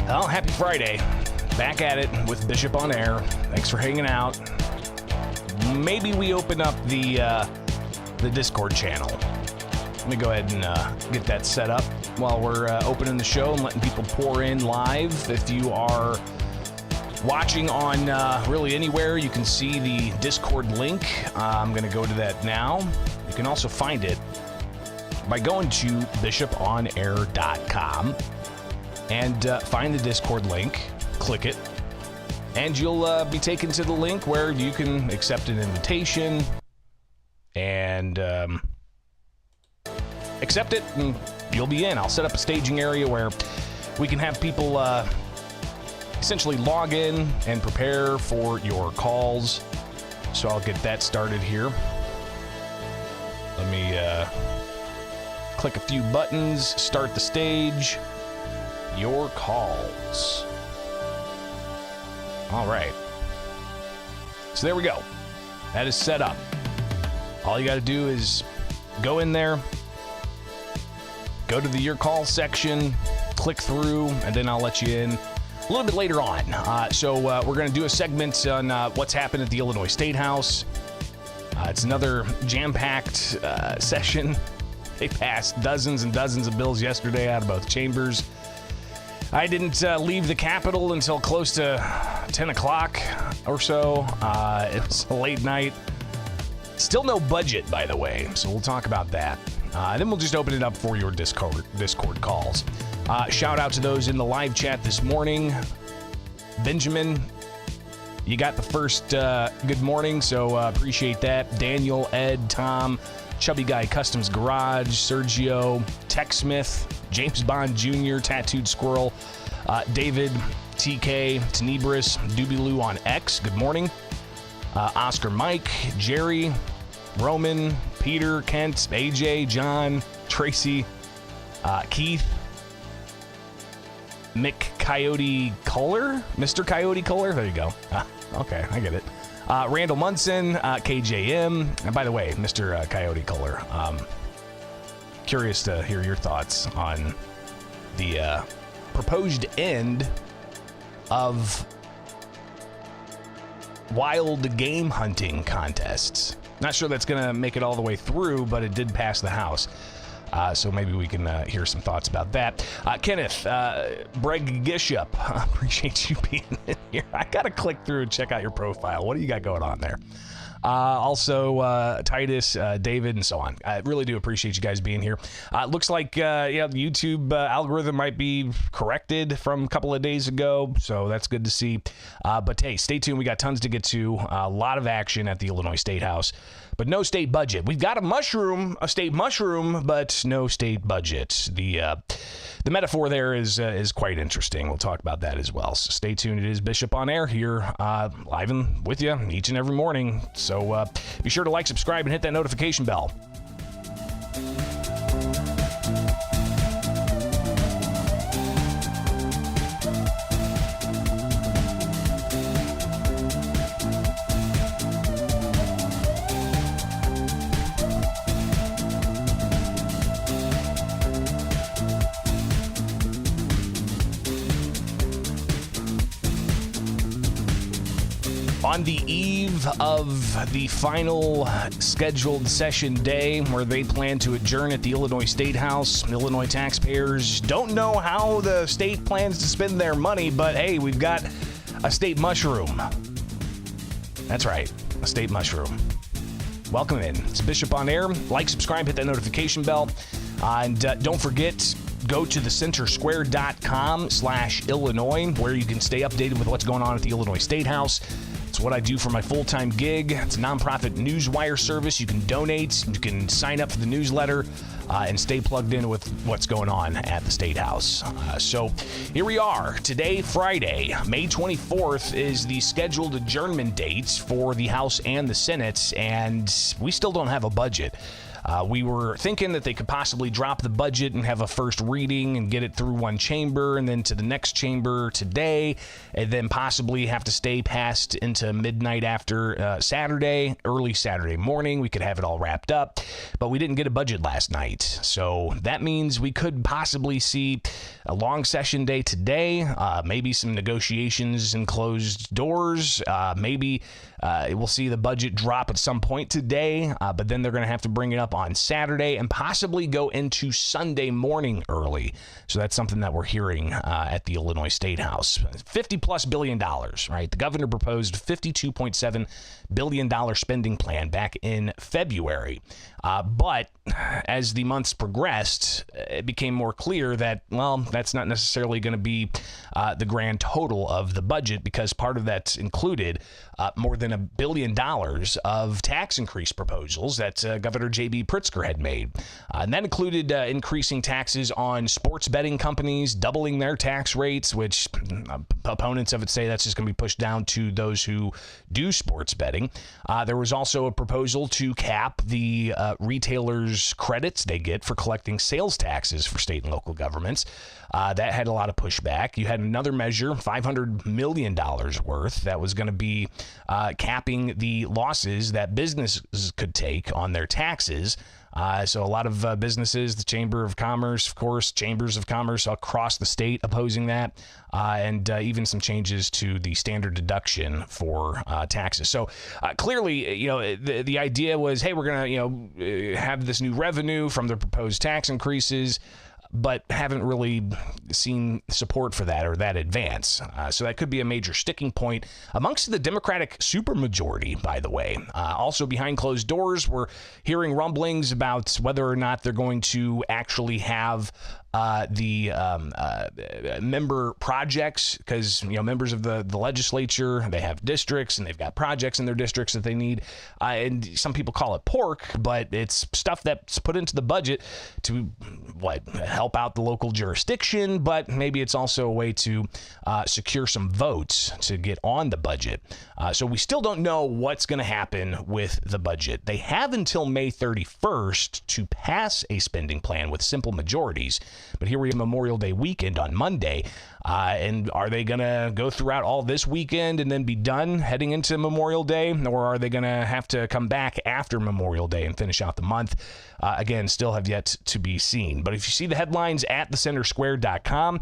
Well, happy Friday. Back at it with Bishop on Air. Thanks for hanging out. Maybe we open up the Discord channel. Let me go ahead and get that set up while we're opening the show and letting people pour in live. If you are watching on really anywhere, you can see the Discord link. I'm going to go to that now. You can also find it by going to bishoponair.com and find the Discord link, click it, and you'll be taken to the link where you can accept an invitation and accept it, and you'll be in. I'll set up a staging area where we can have people essentially log in and prepare for your calls. So I'll get that started here. Let me click a few buttons, start the stage. Your calls. All right. So there we go. That is set up. All you got to do is go in there, go to the Your Call section, click through, and then I'll let you in a little bit later on. So we're going to do a segment on what's happened at the Illinois State House. It's another jam-packed session. They passed dozens and dozens of bills yesterday out of both chambers. I didn't leave the Capitol until close to 10 o'clock or so. It was a late night. Still no budget, by the way, so we'll talk about that. Then we'll just open it up for your Discord calls. Shout out to those in the live chat this morning. Benjamin, you got the first good morning, so appreciate that. Daniel, Ed, Tom, Chubby Guy Customs Garage, Sergio, TechSmith, James Bond Jr., Tattooed Squirrel, David, TK, Tenebris, Doobie-Loo on X, good morning. Oscar Mike, Jerry, Roman, Peter, Kent, AJ, John, Tracy, Keith, Mick Coyote Kohler, Mr. Coyote Kohler, there you go. Okay, I get it. Randall Munson, KJM, and by the way, Mr. Coyote Kohler, curious to hear your thoughts on the proposed end of wild game hunting contests. Not sure that's going to make it all the way through, but it did pass the House. So maybe we can hear some thoughts about that. Kenneth, Breg Gishop, appreciate you being in here. I got to click through and check out your profile. What do you got going on there? Also, Titus, David, and so on. I really do appreciate you guys being here. Looks like the YouTube algorithm might be corrected from a couple of days ago, so that's good to see. But hey, stay tuned. We got tons to get to. A lot of action at the Illinois State House, but no state budget. We've got a state mushroom, but no state budget. The metaphor there is quite interesting. We'll talk about that as well. So stay tuned. It is Bishop on Air here, live and with you each and every morning. So be sure to like, subscribe, and hit that notification bell. On the eve of the final scheduled session day where they plan to adjourn at the Illinois State House, Illinois taxpayers don't know how the state plans to spend their money, but hey, we've got a state mushroom. That's right, a state mushroom. Welcome in. It's Bishop on Air. Like, subscribe, hit that notification bell. And don't forget, go to thecentersquare.com/Illinois, where you can stay updated with what's going on at the Illinois State House. It's what I do for my full-time gig. It's a nonprofit newswire service. You can donate, you can sign up for the newsletter, and stay plugged in with what's going on at the State House. So here we are. Today, Friday, May 24th, is the scheduled adjournment date for the House and the Senate, and we still don't have a budget. We were thinking that they could possibly drop the budget and have a first reading and get it through one chamber and then to the next chamber today, and then possibly have to stay past into midnight after Saturday, early Saturday morning. We could have it all wrapped up, but we didn't get a budget last night. So that means we could possibly see a long session day today, maybe some negotiations in closed doors. Maybe we'll see the budget drop at some point today, but then they're going to have to bring it up on Saturday and possibly go into Sunday morning early. So that's something that we're hearing at the Illinois State House. $50+ billion, right? The governor proposed a $52.7 billion spending plan back in February. But as the months progressed, it became more clear that, well, that's not necessarily going to be the grand total of the budget, because part of that's included more than $1 billion of tax increase proposals that Governor J.B. Pritzker had made. And that included increasing taxes on sports betting companies, doubling their tax rates, which opponents of it say that's just going to be pushed down to those who do sports betting. There was also a proposal to cap the retailers' credits they get for collecting sales taxes for state and local governments. That had a lot of pushback. You had another measure, $500 million worth, that was going to be capping the losses that businesses could take on their taxes. So a lot of businesses, the Chamber of Commerce, of course, chambers of commerce across the state opposing that, and even some changes to the standard deduction for taxes. So clearly, the idea was, hey, we're going to, have this new revenue from the proposed tax increases, but haven't really seen support for that or that advance. So that could be a major sticking point amongst the Democratic supermajority, by the way. Also behind closed doors, we're hearing rumblings about whether or not they're going to actually have the member projects, because members of the legislature, they have districts and they've got projects in their districts that they need, and some people call it pork, but it's stuff that's put into the budget to help out the local jurisdiction, but maybe it's also a way to secure some votes to get on the budget. So we still don't know what's going to happen with the budget. They have until May 31st to pass a spending plan with simple majorities. But here we have Memorial Day weekend on Monday. And are they going to go throughout all this weekend and then be done heading into Memorial Day? Or are they going to have to come back after Memorial Day and finish out the month? Again, still have yet to be seen. But if you see the headlines at thecentersquare.com,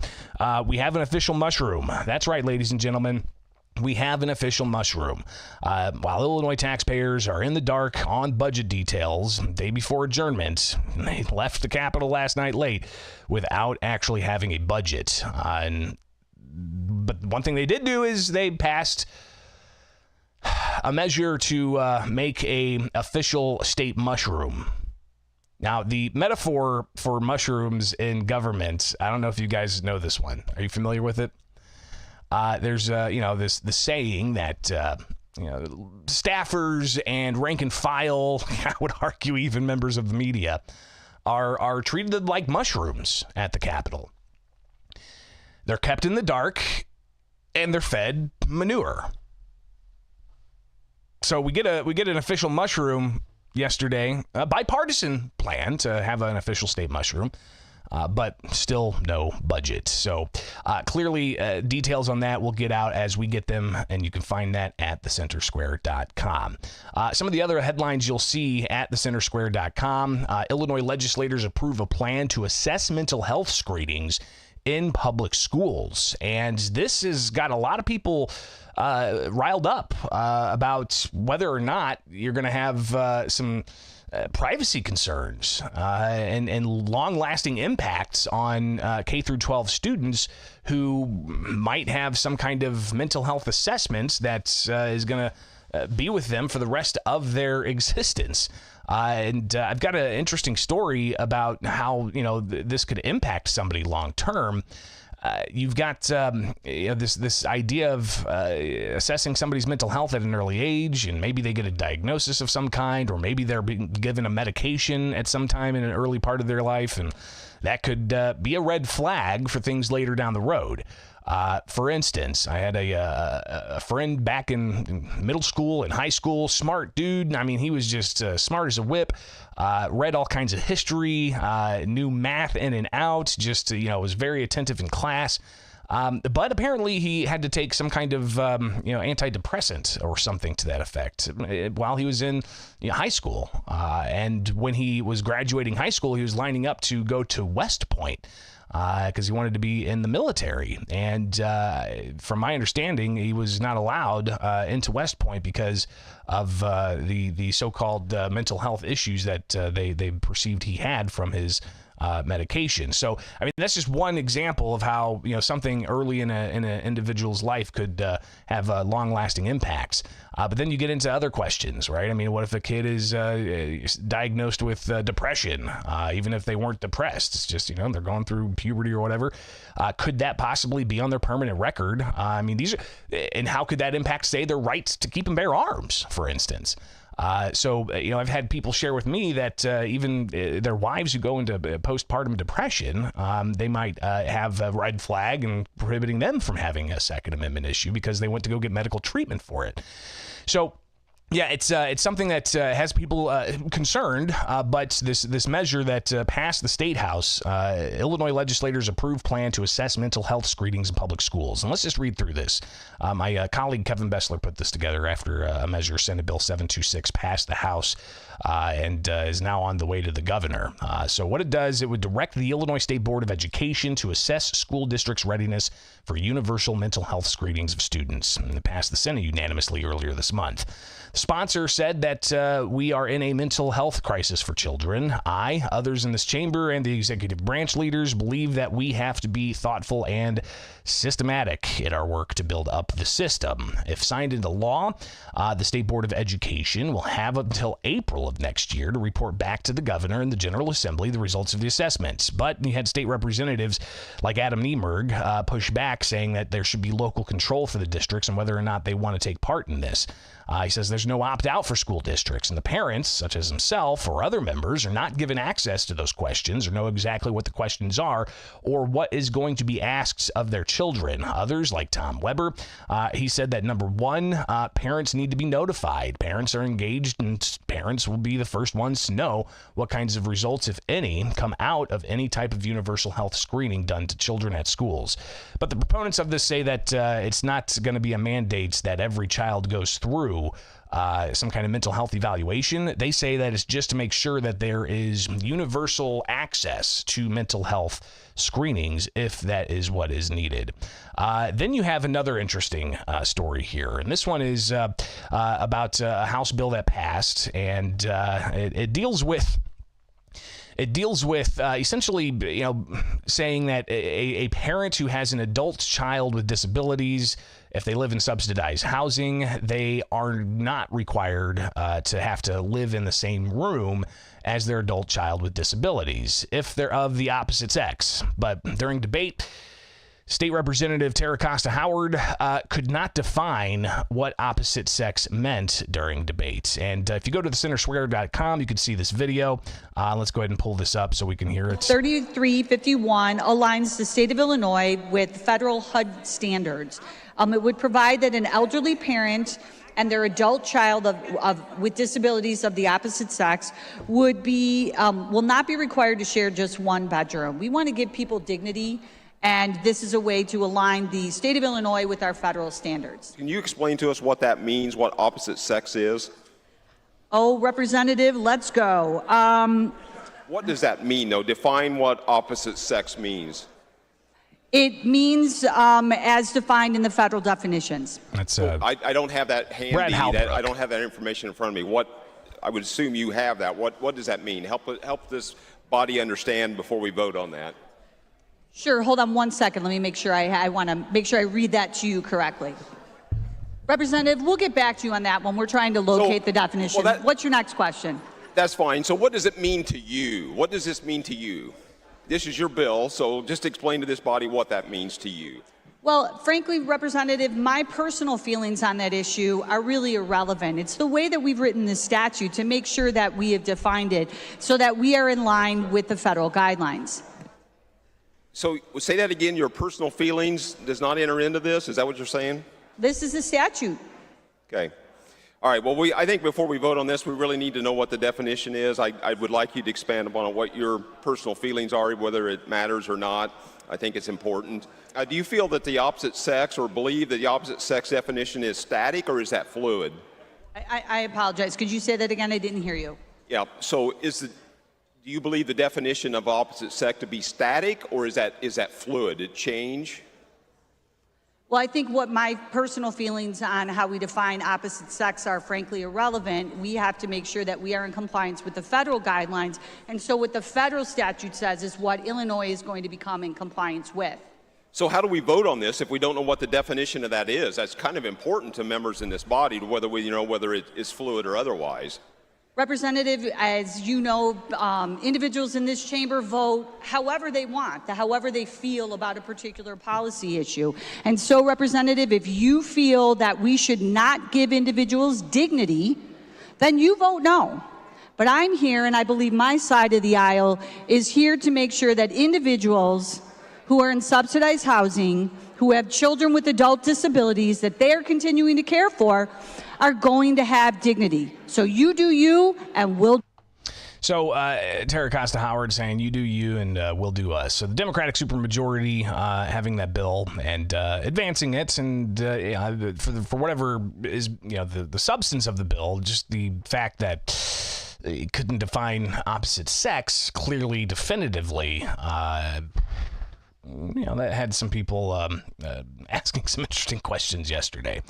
we have an official mushroom. That's right, ladies and gentlemen. We have an official mushroom. While Illinois taxpayers are in the dark on budget details, day before adjournment, they left the Capitol last night late without actually having a budget. But one thing they did do is they passed a measure to make a official state mushroom. Now, the metaphor for mushrooms in government, I don't know if you guys know this one. Are you familiar with it? There's the saying that staffers and rank and file, I would argue even members of the media, are treated like mushrooms at the Capitol. They're kept in the dark and they're fed manure. So we get an official mushroom yesterday, a bipartisan plan to have an official state mushroom. But still no budget. So clearly details on that will get out as we get them, and you can find that at thecentersquare.com. Some of the other headlines you'll see at thecentersquare.com. Illinois legislators approve a plan to assess mental health screenings in public schools. And this has got a lot of people riled up about whether or not you're going to have some privacy concerns and long-lasting impacts on K through 12 students who might have some kind of mental health assessment that is going to be with them for the rest of their existence. And I've got an interesting story about how, this could impact somebody long term. You've got this idea of assessing somebody's mental health at an early age, and maybe they get a diagnosis of some kind, or maybe they're being given a medication at some time in an early part of their life, and that could be a red flag for things later down the road. For instance, I had a friend back in middle school and high school, smart dude. I mean, he was just smart as a whip, read all kinds of history, knew math in and out, just, was very attentive in class. But apparently he had to take some kind of, antidepressant or something to that effect while he was in high school. And when he was graduating high school, he was lining up to go to West Point, because he wanted to be in the military. And from my understanding, he was not allowed into West Point because of the so-called mental health issues that they perceived he had from his medication. So, I mean, that's just one example of how, something early in an individual's life could have long-lasting impacts. But then you get into other questions, right? I mean, what if a kid is diagnosed with depression, even if they weren't depressed? It's just, they're going through puberty or whatever. Could that possibly be on their permanent record? I mean, and how could that impact, say, their rights to keep and bear arms, for instance? So, I've had people share with me that even their wives who go into postpartum depression, they might have a red flag and prohibiting them from having a Second Amendment issue because they went to go get medical treatment for it. So, yeah, it's something that has people concerned, but this measure that passed the State House, Illinois legislators approved plan to assess mental health screenings in public schools. And let's just read through this. My colleague Kevin Bessler put this together after a measure, Senate Bill 726, passed the House and is now on the way to the governor. So what it does, it would direct the Illinois State Board of Education to assess school districts' readiness for universal mental health screenings of students. And it passed the Senate unanimously earlier this month. The sponsor said that we are in a mental health crisis for children. I, others in this chamber, and the executive branch leaders believe that we have to be thoughtful and systematic in our work to build up the system. If signed into law, the State Board of Education will have until April of next year to report back to the governor and the General Assembly the results of the assessments. But you had state representatives like Adam Niemerg push back, saying that there should be local control for the districts and whether or not they want to take part in this. He says there's no opt-out for school districts, and the parents, such as himself or other members, are not given access to those questions or know exactly what the questions are or what is going to be asked of their children. Others, like Tom Weber, he said that, number one, parents need to be notified. Parents are engaged, and parents will be the first ones to know what kinds of results, if any, come out of any type of universal health screening done to children at schools. But the proponents of this say that it's not going to be a mandate that every child goes through some kind of mental health evaluation. They say that it's just to make sure that there is universal access to mental health screenings if that is what is needed. Then you have another interesting story here, and this one is about a House bill that passed, and it deals with essentially, saying that a parent who has an adult child with disabilities, if they live in subsidized housing, they are not required to have to live in the same room as their adult child with disabilities if they're of the opposite sex. But during debate, State Representative Tara Costa Howard could not define what opposite sex meant during debate. And if you go to thecentersquare.com, you can see this video. Let's go ahead and pull this up so we can hear it. 3351 aligns the state of Illinois with federal HUD standards. It would provide that an elderly parent and their adult child with disabilities of the opposite sex will not be required to share just one bedroom. We want to give people dignity, and this is a way to align the state of Illinois with our federal standards. Can you explain to us what that means, what opposite sex is? Oh, Representative, let's go. What does that mean, though? Define what opposite sex means. It means as defined in the federal definitions. That's I don't have that handy. I don't have that information in front of me. I would assume you have that. What does that mean? Help this body understand before we vote on that. Sure. Hold on one second. Let me make sure I want to make sure I read that to you correctly. Representative, we'll get back to you on that when we're trying to locate the definition. What's your next question? That's fine. So what does it mean to you? What does this mean to you? This is your bill, so just explain to this body what that means to you. Well, frankly, Representative, my personal feelings on that issue are really irrelevant. It's the way that we've written this statute to make sure that we have defined it so that we are in line with the federal guidelines. So say that again, your personal feelings does not enter into this? Is that what you're saying? This is the statute. Okay. All right, well, I think before we vote on this, we really need to know what the definition is. I would like you to expand upon what your personal feelings are, whether it matters or not. I think it's important. Do you feel that the opposite sex, or believe that the opposite sex definition is static, or is that fluid? I apologize. Could you say that again? I didn't hear you. Yeah, so do you believe the definition of opposite sex to be static, or is that fluid? Did it change? Well, I think what my personal feelings on how we define opposite sex are frankly irrelevant. We have to make sure that we are in compliance with the federal guidelines. And so what the federal statute says is what Illinois is going to become in compliance with. So how do we vote on this if we don't know what the definition of that is? That's kind of important to members in this body, to whether it is fluid or otherwise. Representative, as you know, individuals in this chamber vote however they want, however they feel about a particular policy issue. And so, Representative, if you feel that we should not give individuals dignity, then you vote no. But I'm here, and I believe my side of the aisle is here to make sure that individuals who are in subsidized housing, who have children with adult disabilities that they are continuing to care for, are going to have dignity. So you do you, and we'll. So Tara Costa Howard saying you do you and we'll do us. So the Democratic supermajority having that bill and advancing it, and for whatever is the substance of the bill, just the fact that it couldn't define opposite sex clearly, definitively. That had some people asking some interesting questions yesterday.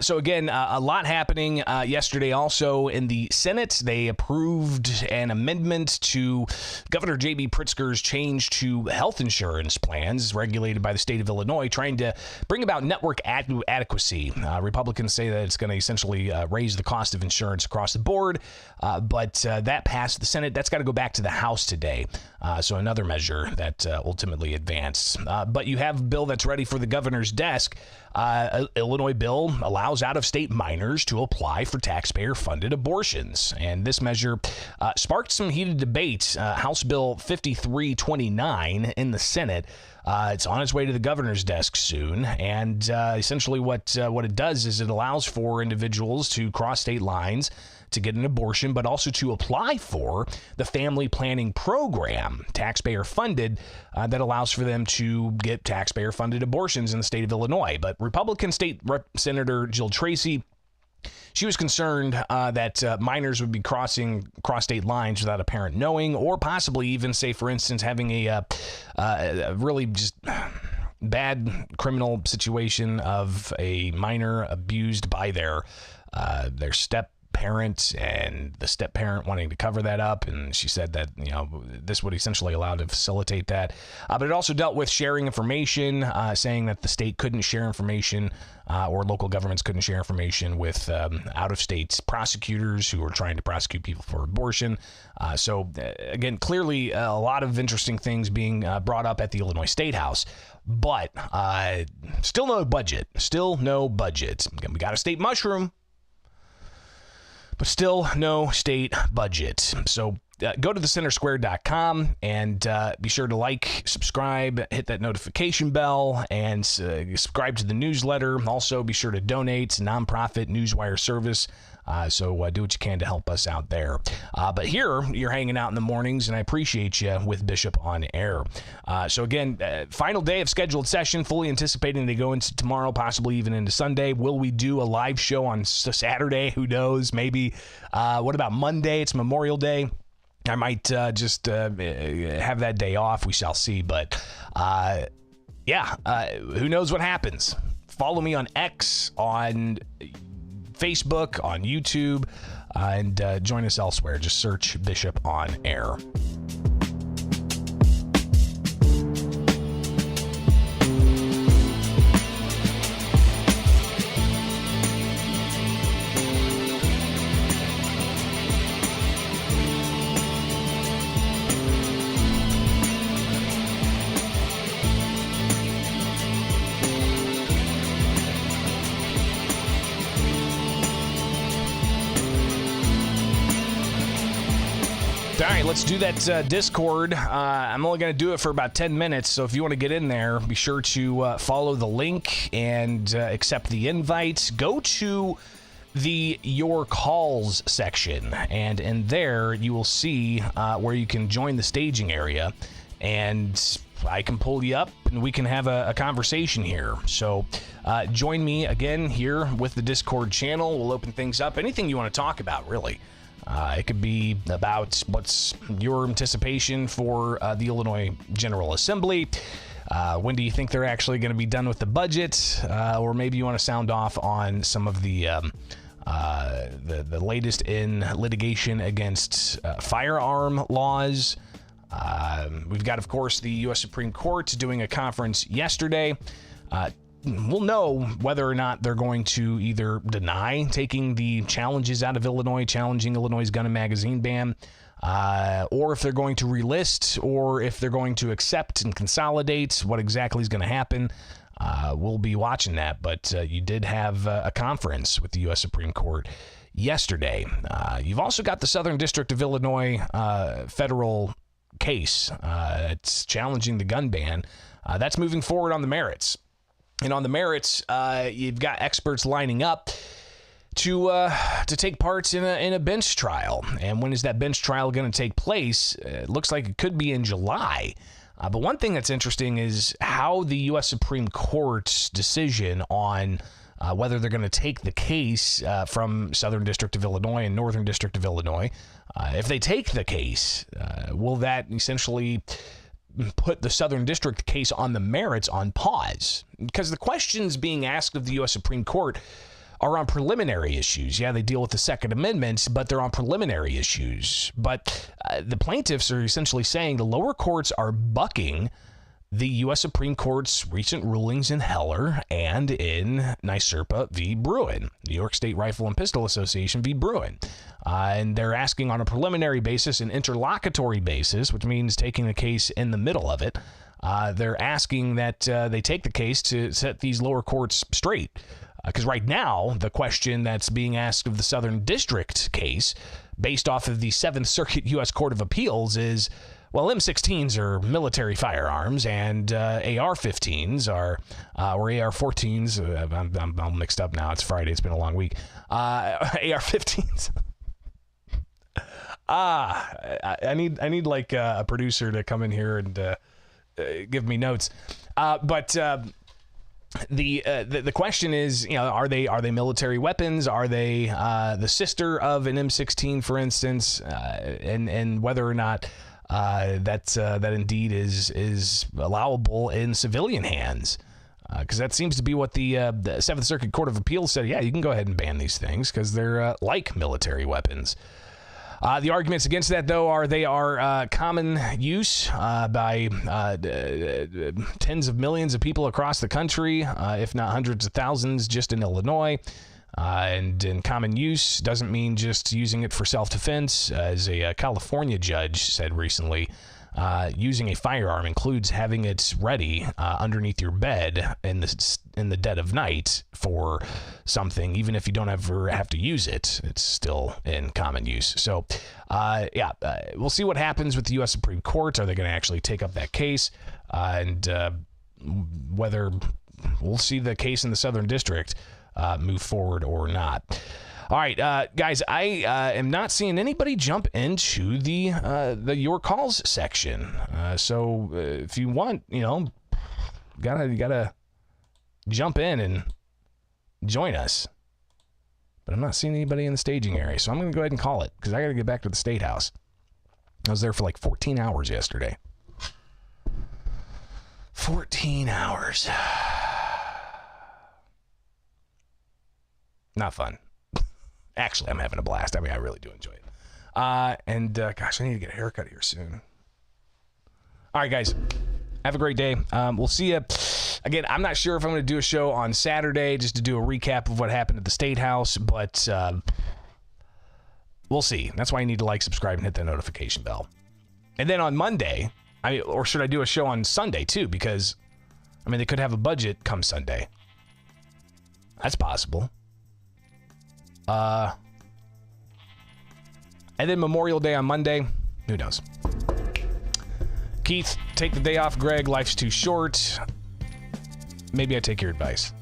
So again, a lot happening yesterday. Also in the Senate, they approved an amendment to Governor J.B. Pritzker's change to health insurance plans regulated by the state of Illinois, trying to bring about network adequacy. Republicans say that it's going to essentially raise the cost of insurance across the board, but that passed the Senate. That's got to go back to the House today. So another measure that ultimately advanced. But you have a bill that's ready for the governor's desk. Illinois bill allows out-of-state minors to apply for taxpayer-funded abortions. And this measure sparked some heated debate. House Bill 5329 in the Senate. It's on its way to the governor's desk soon. And essentially what it does is it allows for individuals to cross state lines to get an abortion, but also to apply for the family planning program, taxpayer-funded, that allows for them to get taxpayer-funded abortions in the state of Illinois. But Republican State Senator Jill Tracy, she was concerned that minors would be crossing cross-state lines without a parent knowing, or possibly even, say, for instance, having a really just bad criminal situation of a minor abused by their step parent, and the step parent wanting to cover that up. And she said that this would essentially allow to facilitate that, but it also dealt with sharing information, saying that the state couldn't share information or local governments couldn't share information with out-of-state prosecutors who are trying to prosecute people for abortion. So again, clearly a lot of interesting things being brought up at the Illinois State House, but still no budget. Again, we got a state mushroom, but still no state budget. So go to thecentersquare.com and be sure to like, subscribe, hit that notification bell, and subscribe to the newsletter. Also, be sure to donate to nonprofit Newswire service. So do what you can to help us out there. But here, you're hanging out in the mornings, and I appreciate you with Bishop on Air. So again, final day of scheduled session, fully anticipating to go into tomorrow, possibly even into Sunday. Will we do a live show on Saturday? Who knows? Maybe. What about Monday? It's Memorial Day. I might just have that day off. We shall see. But who knows what happens? Follow me on X, on Facebook, on YouTube, and join us elsewhere. Just search Bishop on Air. All right, let's do that Discord. I'm only going to do it for about 10 minutes, so if you want to get in there, be sure to follow the link and accept the invite. Go to the Your Calls section, and in there you will see where you can join the staging area, and I can pull you up and we can have a conversation here. So join me again here with the Discord channel. We'll open things up. Anything you want to talk about, really. It could be about what's your anticipation for the Illinois General Assembly. When do you think they're actually going to be done with the budget? Or maybe you want to sound off on some of the latest in litigation against firearm laws. We've got, of course, the U.S. Supreme Court doing a conference yesterday. We'll know whether or not they're going to either deny taking the challenges out of Illinois, challenging Illinois' gun and magazine ban, or if they're going to relist, or if they're going to accept and consolidate. What exactly is going to happen? We'll be watching that, but you did have a conference with the U.S. Supreme Court yesterday. You've also got the Southern District of Illinois federal case. It's challenging the gun ban. That's moving forward on the merits. And on the merits, you've got experts lining up to take part in a bench trial. And when is that bench trial going to take place? It looks like it could be in July. But one thing that's interesting is how the U.S. Supreme Court's decision on whether they're going to take the case from Southern District of Illinois and Northern District of Illinois. If they take the case, will that essentially put the Southern District case on the merits on pause? Because the questions being asked of the U.S. Supreme Court are on preliminary issues. Yeah, they deal with the Second Amendment, but they're on preliminary issues. But the plaintiffs are essentially saying the lower courts are bucking the U.S. Supreme Court's recent rulings in Heller and in NYSERPA v. Bruin, New York State Rifle and Pistol Association v. Bruin. And they're asking on a preliminary basis, an interlocutory basis, which means taking the case in the middle of it. They're asking that they take the case to set these lower courts straight. Because right now, the question that's being asked of the Southern District case, based off of the Seventh Circuit U.S. Court of Appeals, is, well, M16s are military firearms, and AR-15s are, or AR-14s. I'm all mixed up now. It's Friday. It's been a long week. AR-15s. I need like a producer to come in here and give me notes. But the question is, you know, are they military weapons? Are they the sister of an M16, for instance? And whether or not that indeed is allowable in civilian hands, because that seems to be what the Seventh Circuit Court of Appeals said. Yeah, you can go ahead and ban these things because they're like military weapons. The arguments against that, though, are they are common use by tens of millions of people across the country, if not hundreds of thousands just in Illinois. And in common use doesn't mean just using it for self-defense. As a California judge said recently, using a firearm includes having it ready underneath your bed in the dead of night for something. Even if you don't ever have to use it, it's still in common use. So, we'll see what happens with the U.S. Supreme Court. Are they going to actually take up that case? And whether we'll see the case in the Southern District move forward or not. All right, guys, I am not seeing anybody jump into the Your Calls section. So if you want, you know, gotta jump in and join us. But I'm not seeing anybody in the staging area, so I'm going to go ahead and call it because I got to get back to the State House. I was there for like 14 hours yesterday. 14 hours. Not fun. Actually, I'm having a blast. I mean, I really do enjoy it. Gosh, I need to get a haircut here soon. All right, guys. Have a great day. We'll see you. Again, I'm not sure if I'm going to do a show on Saturday just to do a recap of what happened at the State House, but we'll see. That's why you need to like, subscribe, and hit that notification bell. And then on Monday, or should I do a show on Sunday too? Because, I mean, they could have a budget come Sunday. That's possible. And then Memorial Day on Monday. Who knows? Keith, take the day off, Greg. Life's too short. Maybe I take your advice.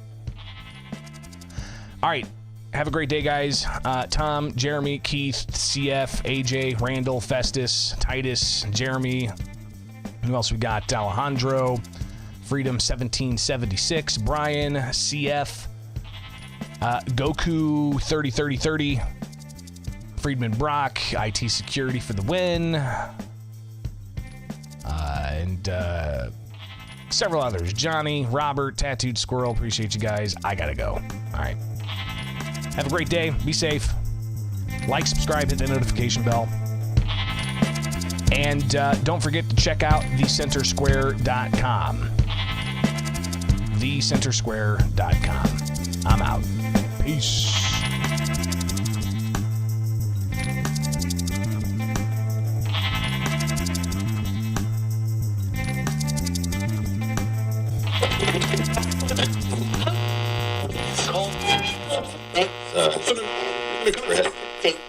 All right. Have a great day, guys. Tom, Jeremy, Keith, CF, AJ, Randall, Festus, Titus, Jeremy. Who else we got? Alejandro, Freedom 1776, Brian, CF, Goku 303030, Friedman Brock, IT Security for the win, and several others. Johnny, Robert, Tattooed Squirrel. Appreciate you guys. I gotta go. All right. Have a great day. Be safe. Like, subscribe, hit the notification bell. And don't forget to check out thecentersquare.com. Thecentersquare.com. I'm out. Peace. Call.